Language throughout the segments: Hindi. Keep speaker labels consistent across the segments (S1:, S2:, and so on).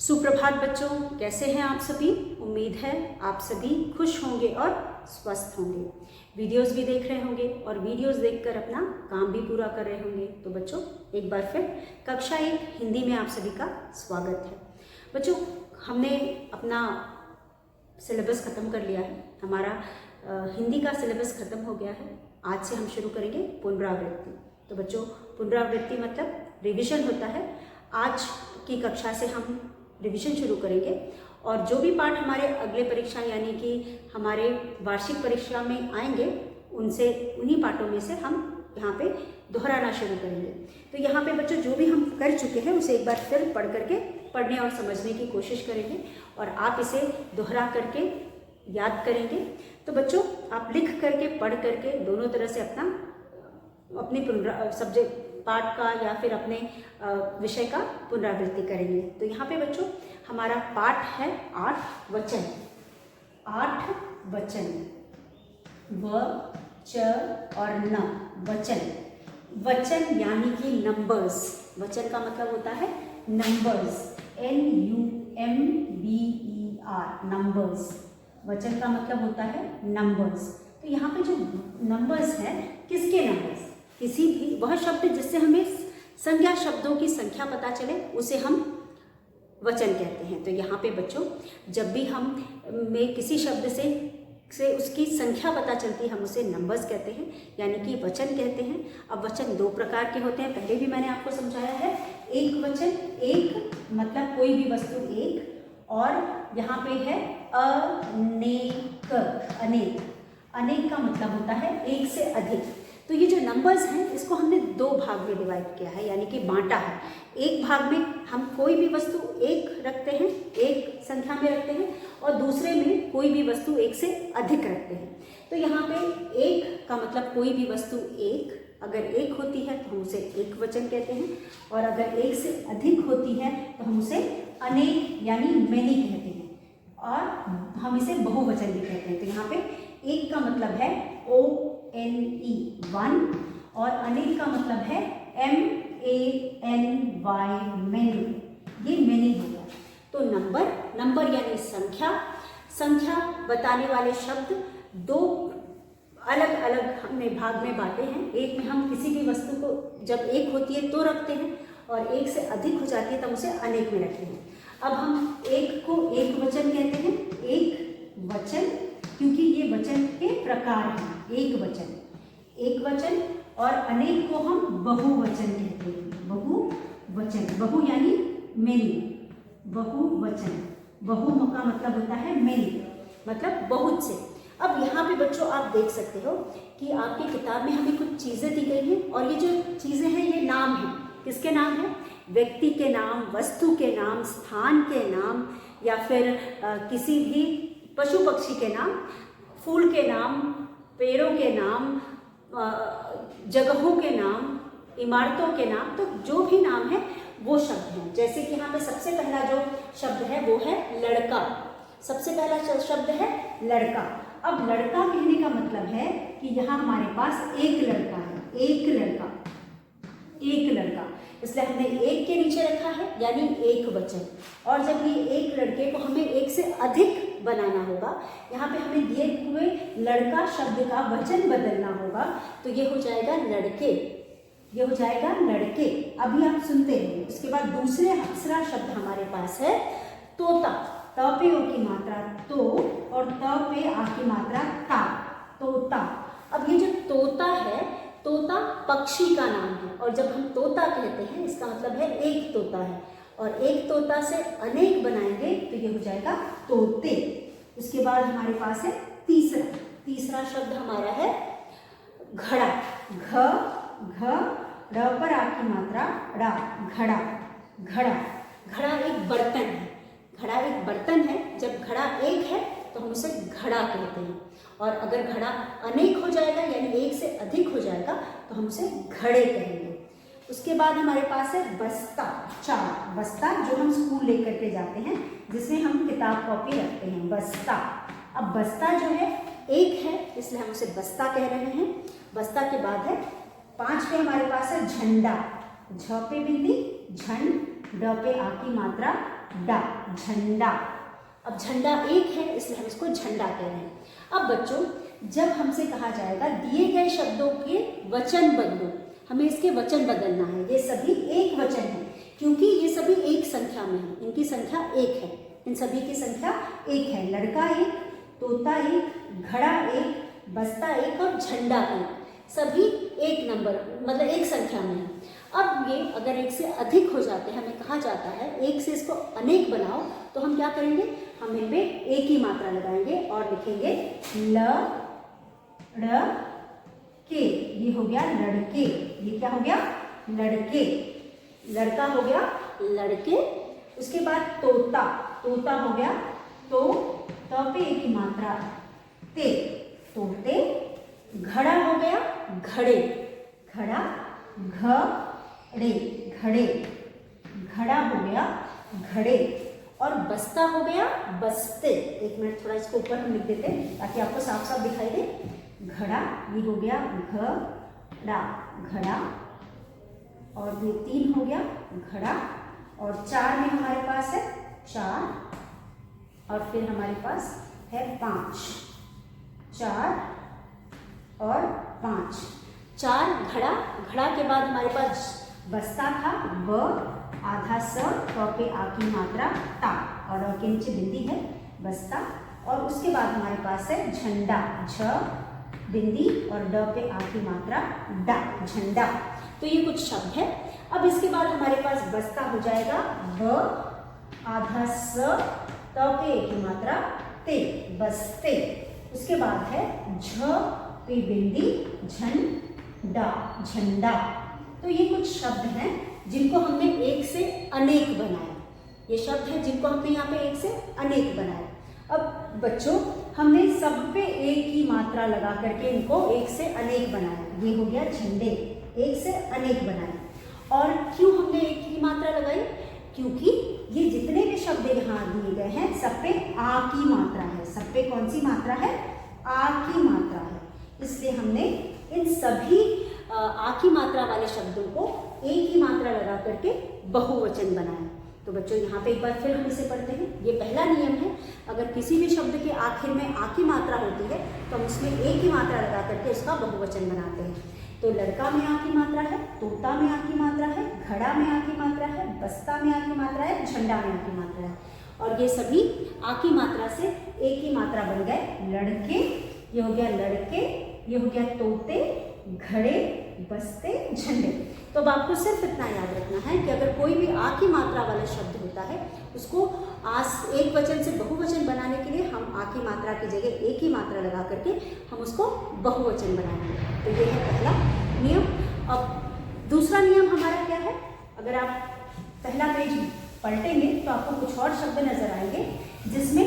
S1: सुप्रभात बच्चों, कैसे हैं आप सभी। उम्मीद है आप सभी खुश होंगे और स्वस्थ होंगे। वीडियोस भी देख रहे होंगे और वीडियोस देखकर अपना काम भी पूरा कर रहे होंगे। तो बच्चों, एक बार फिर कक्षा 1 हिंदी में आप सभी का स्वागत है। बच्चों, हमने अपना सिलेबस ख़त्म कर लिया है। हमारा हिंदी का सिलेबस ख़त्म हो गया है। आज से हम शुरू करेंगे पुनरावृत्ति। तो बच्चों, पुनरावृत्ति मतलब रिवीजन होता है। आज की कक्षा से हम रिवीजन शुरू करेंगे और जो भी पाठ हमारे अगले परीक्षा यानी कि हमारे वार्षिक परीक्षा में आएंगे, उनसे उन्हीं पाठों में से हम यहाँ पे दोहराना शुरू करेंगे। तो यहाँ पे बच्चों, जो भी हम कर चुके हैं उसे एक बार फिर पढ़ करके पढ़ने और समझने की कोशिश करेंगे और आप इसे दोहरा करके याद करेंगे। तो बच्चों, आप लिख करके पढ़ करके दोनों तरह से अपनी सब्जेक्ट पाठ का या फिर अपने विषय का पुनरावृत्ति करेंगे। तो यहाँ पे बच्चों, हमारा पाठ है 8 वचन। 8 वचन, व, च और न, वचन। वचन यानी कि नंबर्स। वचन का मतलब होता है नंबर्स, NUMBER, नंबर्स। वचन का मतलब होता है नंबर्स। तो यहाँ पे जो नंबर्स हैं, किसके नंबर्स? किसी भी वह शब्द जिससे हमें संज्ञा शब्दों की संख्या पता चले उसे हम वचन कहते हैं। तो यहाँ पे बच्चों, जब भी में किसी शब्द से उसकी संख्या पता चलती है, हम उसे नंबर्स कहते हैं, यानी कि वचन कहते हैं। अब वचन 2 प्रकार के होते हैं, पहले भी मैंने आपको समझाया है। एक वचन, एक मतलब कोई भी वस्तु एक, और यहाँ पे है अनेक। अनेक, अनेक का मतलब होता है एक से अधिक। तो ये जो नंबर्स हैं, इसको हमने 2 भाग में डिवाइड किया है, यानी कि बांटा है। एक भाग में हम कोई भी वस्तु एक रखते हैं, एक संख्या में रखते हैं, और दूसरे में कोई भी वस्तु एक से अधिक रखते हैं। तो यहाँ पे एक का मतलब कोई भी वस्तु एक, अगर एक होती है तो हम उसे एक वचन कहते हैं, और अगर एक से अधिक होती है तो हम उसे अनेक यानी मेनी कहते हैं, और हम इसे बहुवचन भी कहते हैं। तो यहाँ पे एक का मतलब है ONE, 1, और अनेक का मतलब है MANY, मेनी। ये मेनी हो गया। तो नंबर यानी संख्या बताने वाले शब्द 2 अलग अलग हमने भाग में बांटे हैं। एक में हम किसी भी वस्तु को जब एक होती है तो रखते हैं, और एक से अधिक हो जाती है तब उसे अनेक में रखते हैं। अब हम एक को एक वचन कहते हैं, एक वचन, क्योंकि ये वचन के प्रकार हैं। एक वचन, और अनेक को हम बहुवचन कहते हैं। बहुवचन, बहु यानी मेनी, बहुवचन। बहु का मतलब होता है मेनी, मतलब बहुत से। अब यहाँ पे बच्चों, आप देख सकते हो कि आपकी किताब में हमें कुछ चीज़ें दी गई हैं, और ये जो चीज़ें हैं ये नाम हैं। किसके नाम हैं? व्यक्ति के नाम, वस्तु के नाम, स्थान के नाम, या फिर किसी भी पशु पक्षी के नाम, फूल के नाम, पेड़ों के नाम, जगहों के नाम, इमारतों के नाम। तो जो भी नाम है वो शब्द हैं। जैसे कि यहाँ पे सबसे पहला जो शब्द है वो है लड़का। सबसे पहला शब्द है लड़का। अब लड़का कहने का मतलब है कि यहाँ हमारे पास एक लड़का है, एक लड़का, इसलिए हमने एक के नीचे रखा है, यानी एक वचन। और जब ये एक लड़के को हमें एक से अधिक बनाना होगा, यहाँ पे हमें दिए हुए लड़का शब्द का वचन बदलना होगा, तो ये हो जाएगा लड़के, ये हो जाएगा लड़के। अभी आप सुनते हैं। उसके बाद दूसरा शब्द हमारे पास है तोता। त पे ओ की मात्रा तो, और त पे आ की मात्रा ता, तोता। अब ये जो तोता है, तोता पक्षी का नाम है, और जब हम तोता कहते हैं इसका मतलब है एक तोता है, और एक तोता से अनेक बनाएंगे तो ये हो जाएगा तोते। उसके बाद हमारे पास है तीसरा शब्द हमारा है घड़ा। घ र पर आ की मात्रा रा, घड़ा एक बर्तन है। घड़ा एक बर्तन है। जब घड़ा एक है तो हम उसे घड़ा कहते हैं, और अगर घड़ा अनेक हो जाएगा यानी एक से अधिक हो जाएगा तो हम उसे घड़े कहेंगे। उसके बाद हमारे पास है बस्ता। बस्ता जो हम स्कूल लेकर के जाते हैं, जिसमें हम किताब कॉपी रखते हैं, बस्ता। अब बस्ता जो है एक है, इसलिए हम उसे बस्ता कह रहे हैं। बस्ता के बाद है 5 पे हमारे पास है झंडा। झ पे बिंदी, झंड, ड पे आ की मात्रा डा, झंडा। अब झंडा एक है इसलिए हम इसको झंडा कह रहे हैं। अब बच्चों जब हमसे कहा जाएगा दिए गए शब्दों के वचन बदलो, हमें इसके वचन बदलना है। ये सभी एक वचन है क्योंकि ये सभी एक संख्या में है, इनकी संख्या एक है, इन सभी की संख्या एक है। लड़का एक, तोता एक, घड़ा एक, बस्ता एक और झंडा एक, सभी एक नंबर मतलब एक संख्या में है। अब ये अगर एक से अधिक हो जाते हैं, हमें कहा जाता है एक से इसको अनेक बनाओ, तो हम क्या करेंगे, हम इनमें एक ही मात्रा लगाएंगे और लिखेंगे ल ड़ के। ये हो गया लड़के, ये क्या हो गया लड़के। लड़का हो गया लड़के। उसके बाद तोता, तोता हो गया तो पे एक ही मात्रा ते, तोते। घड़ा हो गया घड़े, घड़ा घड़े, घड़े। घड़ा हो गया घड़े। और बस्ता हो गया बस्ते। एक मिनट थोड़ा इसको ऊपर हम लिख देते हैं ताकि आपको साफ साफ दिखाई दे। घड़ा, ये हो गया घड़ा, घड़ा। और ये 3 हो गया घड़ा। और 4 में हमारे पास है 4 और फिर हमारे पास है 5, 4 और 5। 4 घड़ा, घड़ा के बाद हमारे पास बस्ता था ब, आधा स, पे आ की मात्रा ता और के नीचे बिंदी है बस्ता। और उसके बाद हमारे पास है झंडा, झ बिंदी और ड पे आ की मात्रा डा, झंडा। तो ये कुछ शब्द है। अब इसके बाद हमारे पास बस्ता हो जाएगा ब, आधा स, पे की मात्रा ते, बस्ते। उसके बाद है झ पे बिंदी झंडा, झंडा। तो ये कुछ शब्द हैं जिनको हमने एक से अनेक बनाया। ये शब्द है जिनको हमने यहाँ पे एक से अनेक बनाया। अब बच्चों हमने सब पे एक ही मात्रा लगा करके इनको एक से अनेक बनाया। ये हो गया झंडे, एक से अनेक बनाए। और क्यों हमने एक ही मात्रा लगाई, क्योंकि ये जितने भी शब्द यहाँ दिए गए हैं सब पे आ की मात्रा है। सब पे कौन सी मात्रा है, आ की मात्रा है। इसलिए हमने इन सभी आ की मात्रा वाले शब्दों को एक ही मात्रा लगा करके बहुवचन बनाया। तो बच्चों यहाँ पे एक बार फिर हम इसे पढ़ते हैं। ये पहला नियम है, अगर किसी भी शब्द के आखिर में आ की मात्रा होती है तो हम उसमें एक ही मात्रा लगा करके उसका बहुवचन बनाते हैं। तो लड़का में आ की मात्रा है, तोता में आ की मात्रा है, घड़ा में आ की मात्रा है, बस्ता में आ की मात्रा है, झंडा में आ की मात्रा है। और ये सभी आ की मात्रा से एक ही मात्रा बन गए लड़के। ये हो गया लड़के, ये हो गया तोते, घड़े, बस्ते, झंडे। तो अब आपको सिर्फ इतना याद रखना है कि अगर कोई भी आ की मात्रा वाला शब्द होता है उसको एक वचन से बहुवचन बनाने के लिए हम आ की मात्रा की जगह एक ही मात्रा लगा करके हम उसको बहुवचन बनाएंगे। तो ये है पहला नियम। अब दूसरा नियम हमारा क्या है, अगर आप पहला पेज पलटेंगे तो आपको कुछ और शब्द नजर आएंगे जिसमें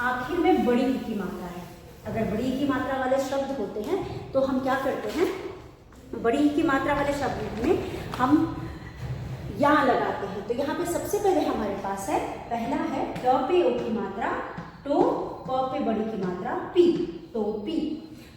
S1: आखिर में बड़ी ई की मात्रा है। अगर बड़ी ई की मात्रा वाले शब्द होते हैं तो हम क्या करते हैं, बड़ी ई की मात्रा वाले शब्द में हम यहाँ लगाते हैं। तो यहाँ पे सबसे पहले हमारे पास है, पहला है ट पे ओ की मात्रा टो, प पे बड़ी की मात्रा पी, टोपी।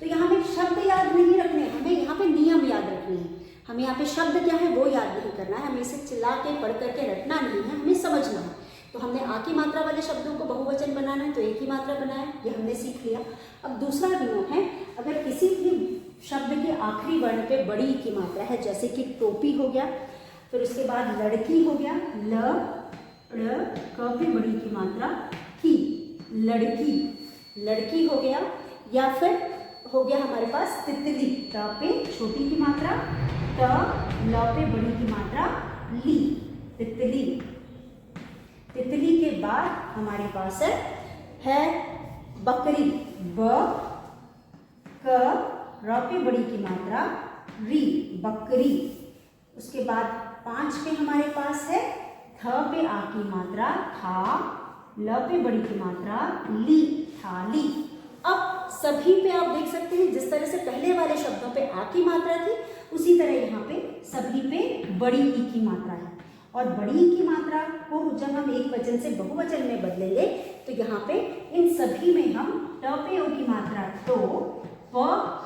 S1: तो यहाँ पे शब्द याद नहीं रखने, हमें यहाँ पे नियम याद रखने हैं। हमें यहाँ पे शब्द क्या है वो याद नहीं करना है, हमें इसे चिल्ला के पढ़ करके रटना नहीं है, हमें समझना है। तो हमने आ की मात्रा वाले शब्दों को बहुवचन बनाना है तो एक ही मात्रा बनाया, ये हमने सीख लिया। अब दूसरा नियम है, अगर किसी भी शब्द के आखिरी वर्ण पे बड़ी ई की मात्रा है, जैसे कि टोपी हो गया, फिर उसके बाद लड़की हो गया, ल ड़ क पे बड़ी की मात्रा की, लड़की, लड़की हो गया। या फिर हो गया हमारे पास तितली, त पे छोटी की मात्रा, त ल पे बड़ी की मात्रा ली, तितली। तितली के बाद हमारे पास है बकरी, ब क र पे बड़ी की मात्रा री, बकरी। उसके बाद 5 पे हमारे पास है थ पे आ की मात्रा था, ल पे बड़ी की मात्रा ली, थाली। अब सभी पे आप देख सकते हैं जिस तरह से पहले वाले शब्दों पे आ की मात्रा थी उसी तरह यहाँ पे सभी पे बड़ी ई की मात्रा है। और बड़ी ई की मात्रा को जब हम एक वचन से बहुवचन में बदलेंगे तो यहाँ पे इन सभी में हम ट पे ओ की मात्रा तो, प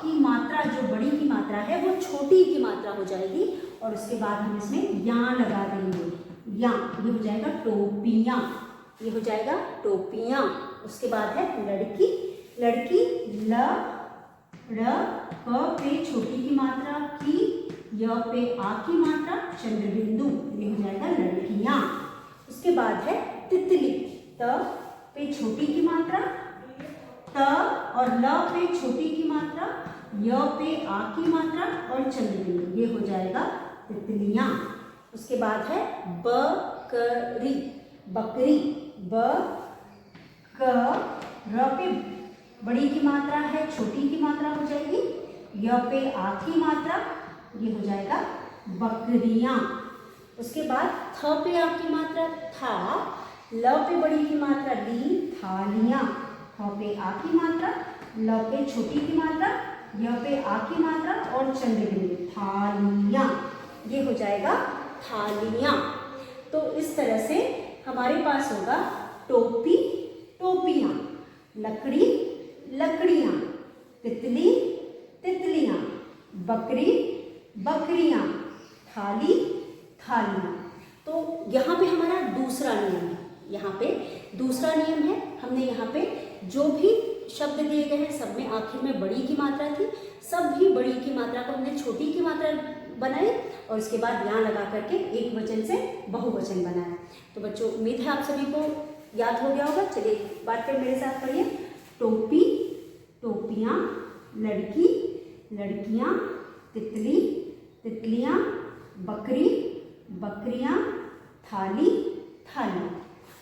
S1: की मात्रा जो बड़ी की मात्रा है वो छोटी की मात्रा हो जाएगी और उसके बाद हम इसमें या लगा देंगे, या ये हो जाएगा टोपियाँ। ये हो जाएगा टोपियाँ। उसके बाद है लड़की, लड़की ल र क पे छोटी की मात्रा की, य पे आ की मात्रा, चंद्र बिंदु, ये हो जाएगा लड़कियाँ। उसके बाद है तितली, त पे छोटी की मात्रा, त और ल पे छोटी की मात्रा, य पे आ की मात्रा और चंद्र बिंदु, ये हो जाएगा तितलियाँ। उसके बाद है बकरी, बकरी, ब क र पे बड़ी की मात्रा है, छोटी की मात्रा हो जाएगी, य पे आ की मात्रा, ये हो जाएगा बकरियाँ। उसके बाद थ पे आ की मात्रा था, ल पे बड़ी की मात्रा ली, थालियाँ, थ पे आ की मात्रा, ल पे छोटी की मात्रा, य पे आ की मात्रा और चंद्र बिंदु, थालियाँ, ये हो जाएगा थालियाँ। तो इस तरह से हमारे पास होगा टोपी, टोपियाँ, लकड़ी, लकड़ियाँ, तितली, तितलियाँ, बकरी, बकरियाँ, थाली, थालियाँ। तो यहाँ पे हमारा दूसरा नियम है, यहाँ पे दूसरा नियम है। हमने यहाँ पे जो भी शब्द दिए गए हैं सब में आखिर में बड़ी की मात्रा थी, सब भी बड़ी की मात्रा को हमने छोटी की मात्रा बनाई और उसके बाद यहाँ लगा करके एक वचन से बहुवचन बनाया। तो बच्चों उम्मीद है आप सभी को याद हो गया होगा। चलिए एक बार फिर मेरे साथ पढ़िए। टोपी, टोपियाँ, लड़की, लड़कियाँ, तितली, तितलियाँ, बकरी, बकरियाँ, थाली, थालियाँ।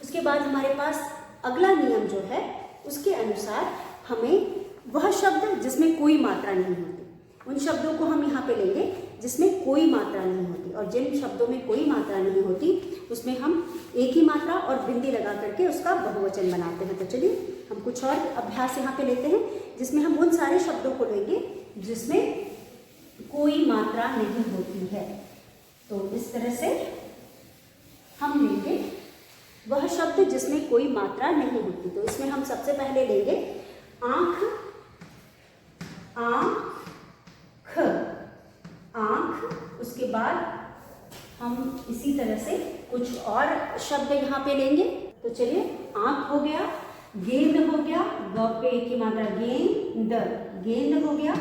S1: उसके बाद हमारे पास अगला नियम जो है उसके अनुसार हमें वह शब्द जिसमें कोई मात्रा नहीं होती, उन शब्दों को हम यहाँ पे लेंगे जिसमें कोई मात्रा नहीं होती, और जिन शब्दों में कोई मात्रा नहीं होती उसमें हम एक ही मात्रा और बिंदी लगा करके उसका बहुवचन बनाते हैं। तो चलिए हम कुछ और अभ्यास यहाँ पे लेते हैं जिसमें हम उन सारे शब्दों को लेंगे जिसमें कोई मात्रा नहीं होती है। तो इस तरह से हम लेंगे वह शब्द जिसमें कोई मात्रा नहीं होती। तो इसमें हम सबसे पहले लेंगे आँख, आँख, आँख। उसके बाद हम इसी तरह से कुछ और शब्द यहाँ पे लेंगे। तो चलिए आँख हो गया, गेंद हो गया, ग पे एक की मात्रा गेंद, गेंद हो गया,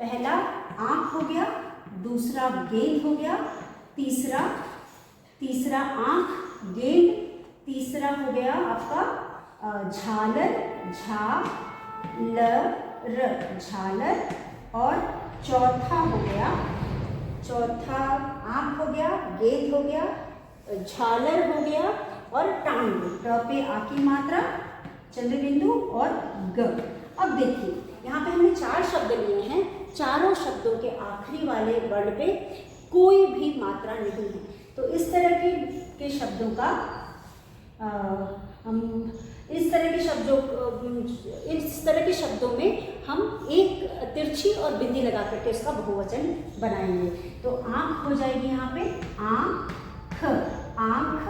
S1: पहला आँख हो गया, दूसरा गेंद हो गया, तीसरा आँख, गेंद, तीसरा हो गया आपका झालर, झालर, और चौथा हो गया, चौथा आँख हो गया, गेंद हो गया, झालर हो गया और टांग, ट पे आ की मात्रा, चंद्र बिंदु और ग। अब देखिए यहाँ पे हमने 4 शब्द लिए हैं, चारों शब्दों के आखिरी वाले वर्ण पे कोई भी मात्रा नहीं है। तो इस तरह के शब्दों का हम इस तरह के शब्दों में हम एक तिरछी और बिंदी लगा करके उसका बहुवचन बनाएंगे। तो आँख हो जाएगी यहाँ पे आँख, आँख,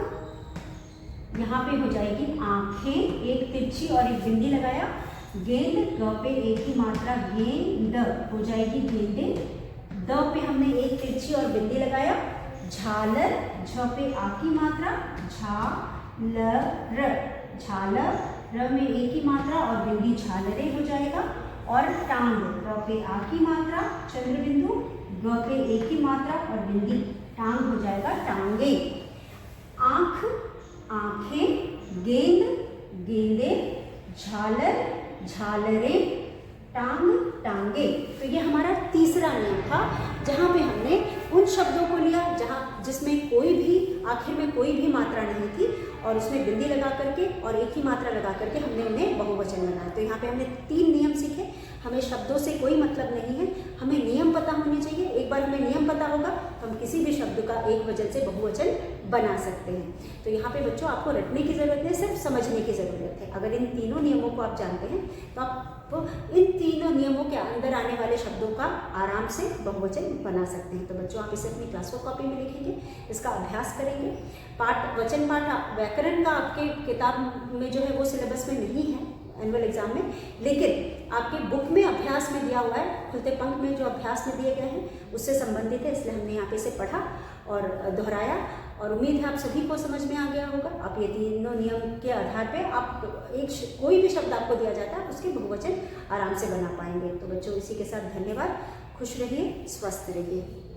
S1: यहाँ पे हो जाएगी आँखें, एक तिरछी और एक बिंदी लगाया। गेंद, ग पे एक ही मात्रा गेंद हो जाएगी गेंदे, द पे हमने एक तिरछी और बिंदी लगाया। झालर, झ पे आ की मात्रा, झालर, झालर, र में एक ही मात्रा और बिंदी झालरे हो जाएगा। और टांग, र पे आ की मात्रा, चंद्र बिंदु, ग पे एक ही मात्रा और बिंदी, टांग हो जाएगा टांगे। आँख, आँखें, गेंद, गेंदे, झालर, झालरे, टांग, टांगे। तो ये हमारा तीसरा नियम था जहाँ पे हमने उन शब्दों को लिया जिसमें कोई भी आखिर में कोई भी मात्रा नहीं थी और उसमें बिंदी लगा करके और एक ही मात्रा लगा करके हमने उन्हें बहुवचन बनाया। तो यहाँ पे हमने 3 नियम सीखे। हमें शब्दों से कोई मतलब नहीं है, हमें नियम पता होने चाहिए। एक बार हमें नियम पता होगा तो हम किसी भी शब्द का एक वचन से बहुवचन बना सकते हैं। तो यहाँ पे बच्चों आपको रटने की ज़रूरत नहीं, सिर्फ समझने की ज़रूरत है। अगर इन तीनों नियमों को आप जानते हैं तो आप इन तीनों नियमों के अंदर आने वाले शब्दों का आराम से बहुवचन बना सकते हैं। तो बच्चों आप इसे अपनी क्लास वर्क कॉपी में लिखेंगे, इसका अभ्यास करेंगे। पाठ वचन पाठ व्याकरण का आपके किताब में जो है वो सिलेबस में नहीं है एनुअल एग्जाम में, लेकिन आपके बुक में अभ्यास में दिया हुआ है। खुलते पंख में जो अभ्यास में दिए गए हैं उससे संबंधित है, इसलिए हमने यहाँ पे इसे पढ़ा और दोहराया और उम्मीद है आप सभी को समझ में आ गया होगा। आप ये तीनों नियम के आधार पे आप कोई भी शब्द आपको दिया जाता है उसके बहुवचन आराम से बना पाएंगे। तो बच्चों इसी के साथ धन्यवाद। खुश रहिए, स्वस्थ रहिए।